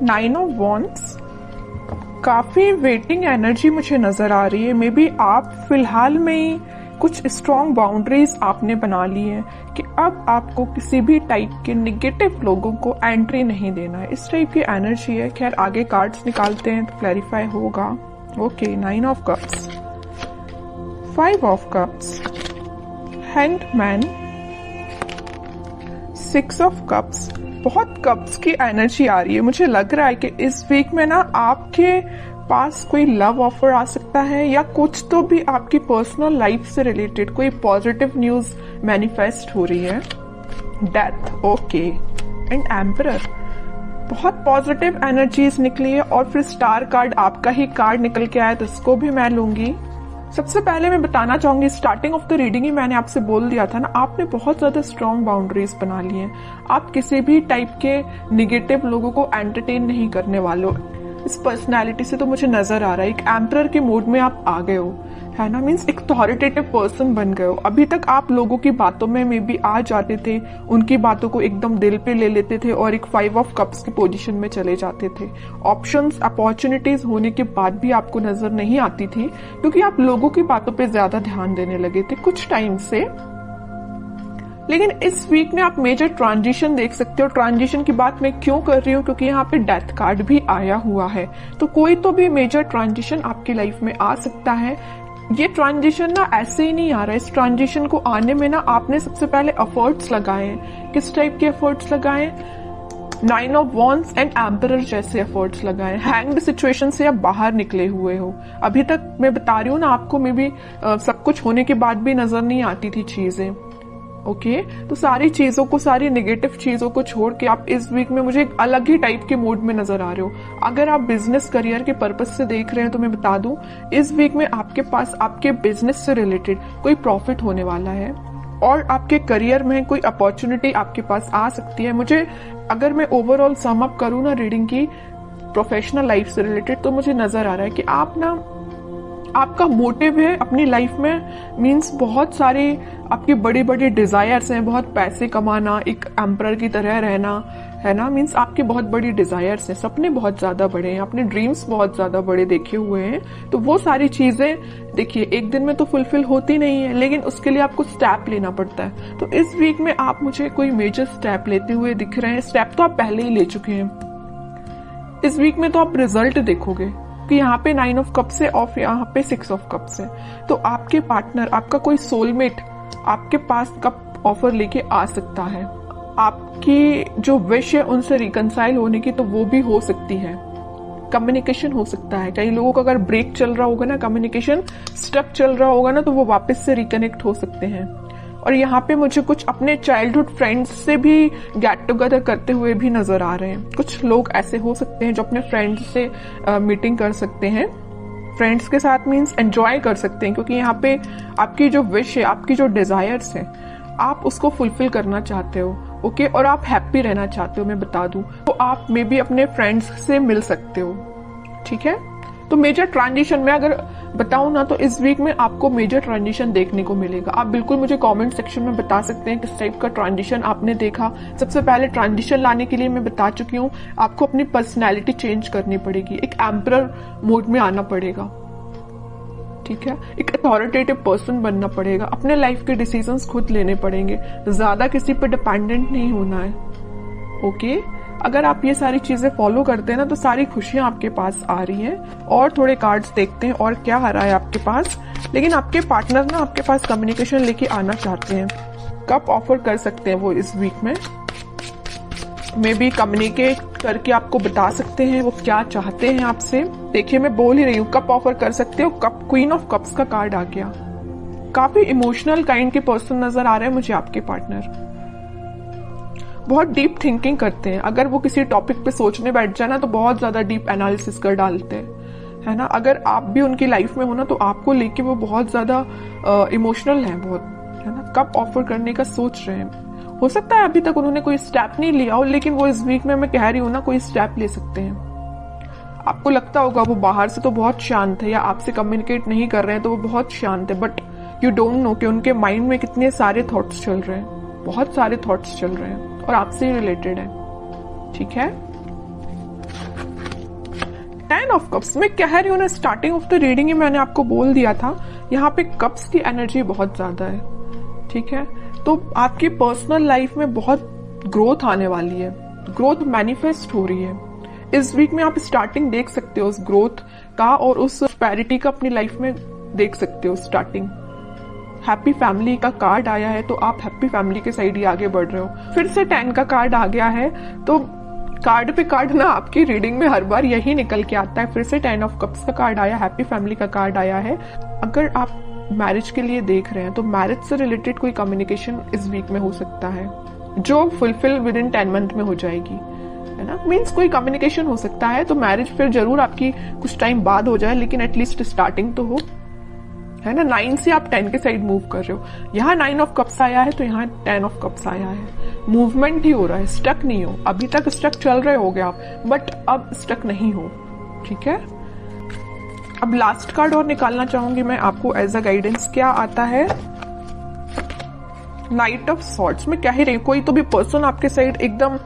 9 of wands, काफी waiting energy मुझे नजर आ रही है। मे बी आप फिलहाल में ही कुछ स्ट्रॉन्ग बाउंड्रीज आपने बना ली है कि अब आपको किसी भी टाइप के निगेटिव लोगों को एंट्री नहीं देना है, इस टाइप की एनर्जी है। खैर आगे कार्ड्स निकालते हैं तो क्लैरिफाई होगा। Okay, 9 of cups, 5 of cups, hanged man, 6 of cups. बहुत कप्स की एनर्जी आ रही है। मुझे लग रहा है कि इस वीक में ना आपके पास कोई लव ऑफर आ सकता है या कुछ तो भी आपकी पर्सनल लाइफ से रिलेटेड कोई पॉजिटिव न्यूज मैनिफेस्ट हो रही है। डेथ, ओके, एंड एम्परर, बहुत पॉजिटिव एनर्जीज निकली है। और फिर स्टार कार्ड, आपका ही कार्ड निकल के आया तो इसको भी मैं लूंगी। सबसे पहले मैं बताना चाहूंगी, स्टार्टिंग ऑफ द रीडिंग ही मैंने आपसे बोल दिया था ना, आपने बहुत ज्यादा स्ट्रॉन्ग बाउंड्रीज बना ली हैं। आप किसी भी टाइप के निगेटिव लोगों को एंटरटेन नहीं करने वाले हो। इस पर्सनैलिटी से तो मुझे नजर आ रहा है एक एम्परर के मोड में आप आ गए हो, है ना। मीन्स एक अथॉरिटेटिव पर्सन बन गए हो। अभी तक आप लोगों की बातों में मे बी आ जाते थे, उनकी बातों को एकदम दिल पे ले लेते थे और एक 5 ऑफ कप्स की पोजीशन में चले जाते थे। ऑप्शंस, अपॉर्चुनिटीज होने के बाद भी आपको नजर नहीं आती थी क्योंकि आप लोगों की बातों पे ज्यादा ध्यान देने लगे थे कुछ टाइम से। लेकिन इस वीक में आप मेजर ट्रांजिशन देख सकते हो। ट्रांजिशन की बात मैं क्यों कर रही हूँ, क्योंकि यहाँ पे डेथ कार्ड भी आया हुआ है। तो कोई तो भी मेजर ट्रांजिशन आपकी लाइफ में आ सकता है। ये ट्रांजिशन ना ऐसे ही नहीं आ रहा है। इस ट्रांजिशन को आने में ना आपने सबसे पहले एफर्ट्स लगाए हैं। किस टाइप के एफर्ट्स लगाए? 9 ऑफ वॉन्ड्स एंड एम्परर जैसे एफर्ट्स लगाए। हैंग्ड सिचुएशन से आप बाहर निकले हुए हो। अभी तक मैं बता रही हूँ ना आपको, मे बी सब कुछ होने के बाद भी नजर नहीं आती थी चीजें। ओके, तो सारी चीजों को, सारी नेगेटिव चीजों को छोड़ के आप इस वीक में मुझे एक अलग ही टाइप के मूड में नजर आ रहे हो। अगर आप बिजनेस करियर के पर्पज से देख रहे हैं तो मैं बता दूं, इस वीक में आपके पास आपके बिजनेस से रिलेटेड कोई प्रॉफिट होने वाला है और आपके करियर में कोई अपॉर्चुनिटी आपके पास आ सकती है। मुझे, अगर मैं ओवरऑल सम अप करूं ना रीडिंग की प्रोफेशनल लाइफ से रिलेटेड, तो मुझे नजर आ रहा है कि आप ना, आपका मोटिव है अपनी लाइफ में, मीन्स बहुत सारी आपकी बड़ी बड़ी डिजायर्स हैं। बहुत पैसे कमाना, एक एम्परर की तरह रहना, है ना। मीन्स आपकी बहुत बड़ी डिजायर्स हैं, सपने बहुत ज्यादा बड़े हैं, अपने ड्रीम्स बहुत ज्यादा बड़े देखे हुए हैं। तो वो सारी चीजें देखिए एक दिन में तो फुलफिल होती नहीं है, लेकिन उसके लिए आपको स्टेप लेना पड़ता है। तो इस वीक में आप मुझे कोई मेजर स्टेप लेते हुए दिख रहे हैं। स्टेप तो आप पहले ही ले चुके हैं। इस वीक में तो आप रिजल्ट देखोगे कि यहाँ पे 9 ऑफ कप्स है और यहाँ पे 6 ऑफ कप्स है। तो आपके पार्टनर, आपका कोई सोलमेट आपके पास कप ऑफर लेके आ सकता है। आपकी जो विश है उनसे रिकंसाइल होने की, तो वो भी हो सकती है। कम्युनिकेशन हो सकता है। कई लोगों का अगर ब्रेक चल रहा होगा ना, कम्युनिकेशन स्टक चल रहा होगा ना, तो वो वापस से रिकनेक्ट हो सकते हैं। और यहाँ पे मुझे कुछ अपने चाइल्डहुड फ्रेंड्स से भी गेट टुगेदर करते हुए भी नजर आ रहे हैं। कुछ लोग ऐसे हो सकते हैं जो अपने फ्रेंड्स से मीटिंग कर सकते हैं। फ्रेंड्स के साथ मीन्स एंजॉय कर सकते हैं, क्योंकि यहाँ पे आपकी जो विश है, आपकी जो डिजायर्स है, आप उसको फुलफिल करना चाहते हो। ओके, और आप हैप्पी रहना चाहते हो, मैं बता दूं, तो आप मे बी अपने फ्रेंड्स से मिल सकते हो। ठीक है, तो मेजर ट्रांजिशन में अगर बताऊं ना, तो इस वीक में आपको मेजर ट्रांजिशन देखने को मिलेगा। आप बिल्कुल मुझे कमेंट सेक्शन में बता सकते हैं किस टाइप का ट्रांजिशन आपने देखा। सबसे पहले ट्रांजिशन लाने के लिए मैं बता चुकी हूँ, आपको अपनी पर्सनैलिटी चेंज करनी पड़ेगी, एक एम्परर मोड में आना पड़ेगा। ठीक है, एक अथॉरिटेटिव पर्सन बनना पड़ेगा, अपने लाइफ के डिसीजंस खुद लेने पड़ेंगे, ज्यादा किसी पर डिपेंडेंट नहीं होना है। ओके, अगर आप ये सारी चीजें फॉलो करते हैं ना, तो सारी खुशियां आपके पास आ रही हैं। और थोड़े कार्ड्स देखते हैं और क्या आ रहा है आपके पास। लेकिन आपके पार्टनर ना आपके पास कम्युनिकेशन लेके आना चाहते हैं। कब ऑफर कर सकते हैं वो इस वीक में, मे बी कम्युनिकेट करके आपको बता सकते हैं वो क्या चाहते हैं आपसे। देखिए मैं बोल ही रही हूँ, कब ऑफर कर सकते हो। कप, क्वीन ऑफ कप्स का कार्ड आ गया। काफी इमोशनल काइंड के पर्सन नजर आ रहे हैं मुझे आपके पार्टनर। बहुत डीप थिंकिंग करते हैं। अगर वो किसी टॉपिक पे सोचने बैठ जाए ना, तो बहुत ज्यादा डीप एनालिसिस कर डालते हैं, है ना। अगर आप भी उनकी लाइफ में हो ना, तो आपको लेके वो बहुत ज्यादा इमोशनल है, बहुत, है ना। कब ऑफर करने का सोच रहे हैं। हो सकता है अभी तक उन्होंने कोई स्टेप नहीं लिया हो, लेकिन वो इस वीक में, मैं कह रही हूँ ना, कोई स्टेप ले सकते हैं। आपको लगता होगा वो बाहर से तो बहुत शांत है, या आपसे कम्युनिकेट नहीं कर रहे हैं तो वो बहुत शांत है, बट यू डोंट नो कि उनके माइंड में कितने सारे थॉट्स चल रहे हैं। बहुत सारे थॉट्स चल रहे हैं और आपसे ही रिलेटेड है। ठीक है, 10 ऑफ कप्स, मैं कह रही हूँ ना, स्टार्टिंग ऑफ द रीडिंग ही मैंने आपको बोल दिया था, यहाँ पे कप्स की एनर्जी बहुत ज्यादा है, ठीक है। तो आपकी पर्सनल लाइफ में बहुत ग्रोथ आने वाली है, ग्रोथ मैनिफेस्ट हो रही है। इस वीक में आप स्टार्टिंग देख सकते हो उस ग्रोथ का, और उस प्रोस्पेरिटी का अपनी लाइफ में देख सकते हो स्टार्टिंग। हैप्पी फैमिली का कार्ड आया है, तो आप हैप्पी फैमिली के साइड ही आगे बढ़ रहे हो। फिर से 10 का कार्ड आ गया है, तो कार्ड पे कार्ड ना आपकी रीडिंग में हर बार यही निकल के आता है। फिर से 10 ऑफ कप्स का कार्ड आया, हैप्पी फैमिली का कार्ड आया है। अगर आप मैरिज के लिए देख रहे हैं तो मैरिज से रिलेटेड कोई कम्युनिकेशन इस वीक में हो सकता है, जो फुलफिल विद इन 10 मंथ में हो जाएगी, है ना। मीन्स कोई कम्युनिकेशन हो सकता है, तो मैरिज फिर जरूर आपकी कुछ टाइम बाद हो जाए, लेकिन एटलीस्ट स्टार्टिंग तो हो, है ना। 9 से आप 10 के साइड मूव कर रहे हो। यहाँ 9 ऑफ कप्स आया है, तो यहाँ 10 ऑफ कप्स आया है। मूवमेंट ही हो रहा है, स्टक नहीं हो। अभी तक स्टक चल रहे होगे आप, बट अब स्टक नहीं हो, ठीक है। अब लास्ट कार्ड और निकालना चाहूंगी मैं आपको एज अ गाइडेंस। क्या आता है? Night of swords. मैं कह ही रही हूं, कोई तो भी पर्सन आपके साइड एकदम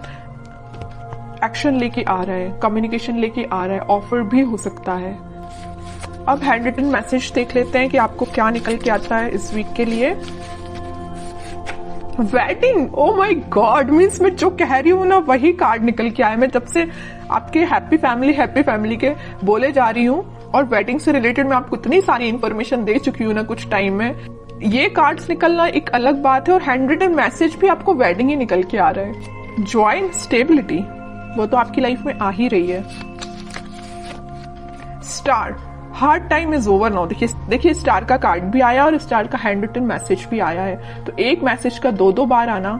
एक्शन लेके आ रहा है, कम्युनिकेशन लेके आ रहा है, ऑफर भी हो सकता है। अब हैंड रिटन मैसेज देख लेते हैं कि आपको क्या निकल के आता है इस वीक के लिए। Wedding, oh my God, means मैं जो कह रही हूँ ना वही कार्ड निकल के आया। मैं जब से आपके हैप्पी फैमिली के बोले जा रही हूँ, और वेडिंग से रिलेटेड मैं आपको इतनी सारी इन्फॉर्मेशन दे चुकी हूँ ना कुछ टाइम में। ये कार्ड्स निकलना एक अलग बात है, और हैंड रिटन मैसेज भी आपको वेडिंग ही निकल के आ रहा है। जॉय एंड स्टेबिलिटी, वो तो आपकी लाइफ में आ ही रही है। Star, hard time is over now. देखिए स्टार का कार्ड भी आया और स्टार का हैंड रिटन मैसेज भी आया है, तो एक मैसेज का दो बार आना।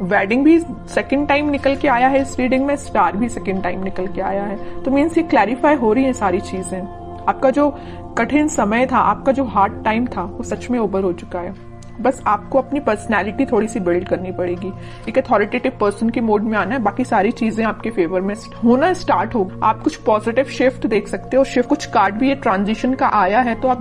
वेडिंग भी सेकंड टाइम निकल के आया है इस रीडिंग में, स्टार भी सेकंड टाइम निकल के आया है। तो मीन्स ये क्लैरिफाई हो रही है सारी चीजें। आपका जो कठिन समय था, आपका जो हार्ड टाइम था, वो सच में ओवर हो चुका है। बस आपको अपनी पर्सनैलिटी थोड़ी सी बिल्ड करनी पड़ेगी, एक अथॉरिटेटिव पर्सन के मोड में आना है। बाकी सारी चीजें आपके फेवर में होना स्टार्ट हो। आप कुछ पॉजिटिव शिफ्ट देख सकते हो। शिफ्ट कुछ कार्ड भी ये ट्रांजिशन का आया है, तो आप